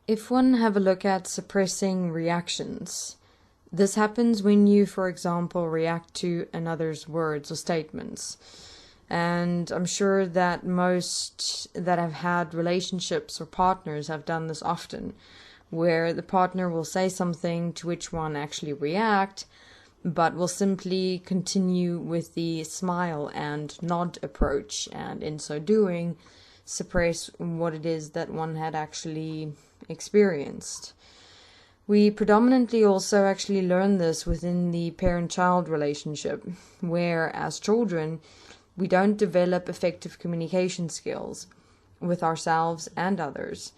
If one have a look at suppressing reactions, this happens when you, for example, react to another's words or statements. And I'm sure that most that have had relationships or partners have done this often, where the partner will say something to which one actually react, but will simply continue with the smile and nod approach, and in so doing, suppress what it is that one had actually experienced. We predominantly also actually learn this within the parent-child relationship, where as children, we don't develop effective communication skills with ourselves and others.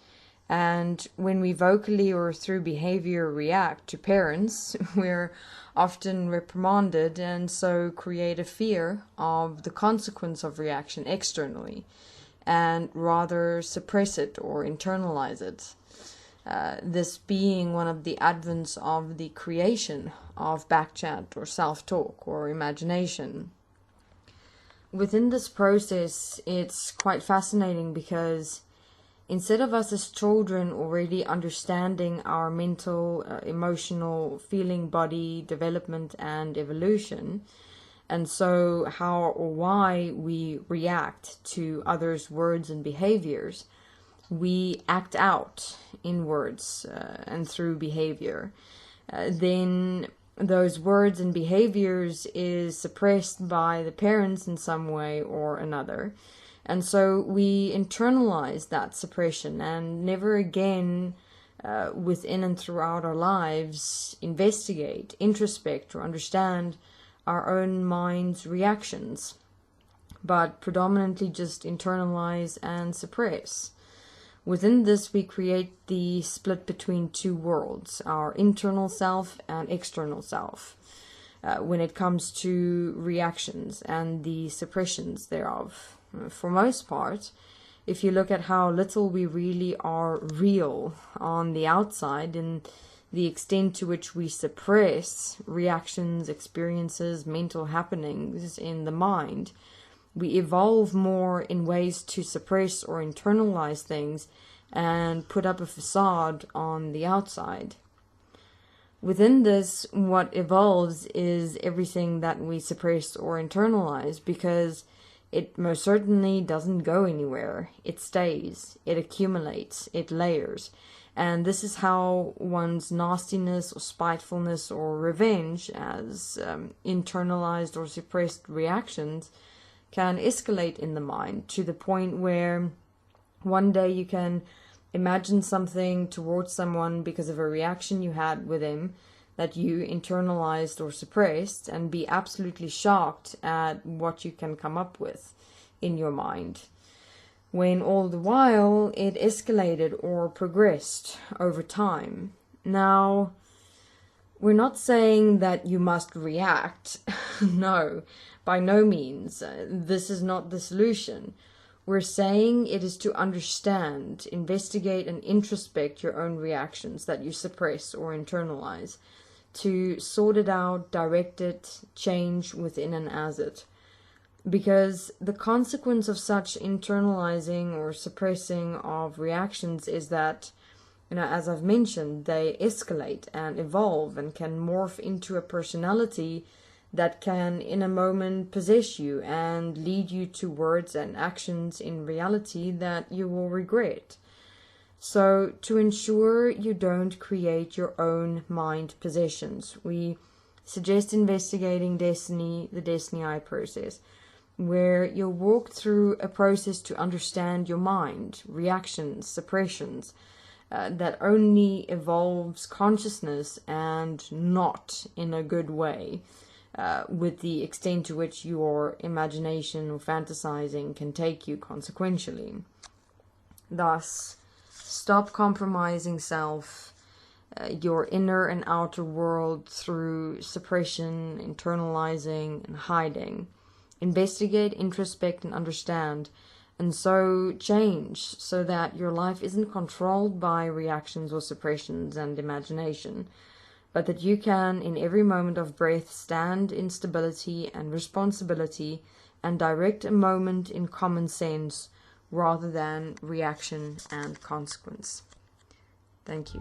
And when we vocally or through behavior react to parents, we're often reprimanded and so create a fear of the consequence of reaction externally, and rather suppress it or internalize it. This being one of the advents of the creation of backchat or self-talk or imagination. Within this process, it's quite fascinating because instead of us as children already understanding our mental, emotional, feeling body development and evolution, and so how or why we react to others' words and behaviors, we act out in words and through behavior. Then those words and behaviors is suppressed by the parents in some way or another. And so we internalize that suppression and never again within and throughout our lives investigate, introspect, or understand our own mind's reactions, but predominantly just internalize and suppress. Within this, we create the split between two worlds, our internal self and external self, when it comes to reactions and the suppressions thereof. For most part, if you look at how little we really are real on the outside and the extent to which we suppress reactions, experiences, mental happenings in the mind, we evolve more in ways to suppress or internalize things and put up a facade on the outside. Within this, what evolves is everything that we suppress or internalize, because it most certainly doesn't go anywhere. It stays, it accumulates, it layers. And this is how one's nastiness or spitefulness or revenge as internalized or suppressed reactions can escalate in the mind to the point where one day you can imagine something towards someone because of a reaction you had with him that you internalized or suppressed, and be absolutely shocked at what you can come up with in your mind, when all the while it escalated or progressed over time. Now, we're not saying that you must react. No, by no means. This is not the solution. We're saying it is to understand, investigate, and introspect your own reactions that you suppress or internalize, to sort it out, direct it, change within and as it. Because the consequence of such internalizing or suppressing of reactions is that, as I've mentioned, they escalate and evolve and can morph into a personality that can in a moment possess you and lead you to words and actions in reality that you will regret. So to ensure you don't create your own mind possessions, we suggest investigating Desteni, the Desteni process, where you'll walk through a process to understand your mind, reactions, suppressions, that only evolves consciousness and not in a good way, with the extent to which your imagination or fantasizing can take you consequentially. Thus, stop compromising self, your inner and outer world through suppression, internalizing, and hiding. Investigate, introspect, and understand, and so change so that your life isn't controlled by reactions or suppressions and imagination, but that you can, in every moment of breath, stand in stability and responsibility and direct a moment in common sense rather than reaction and consequence. Thank you.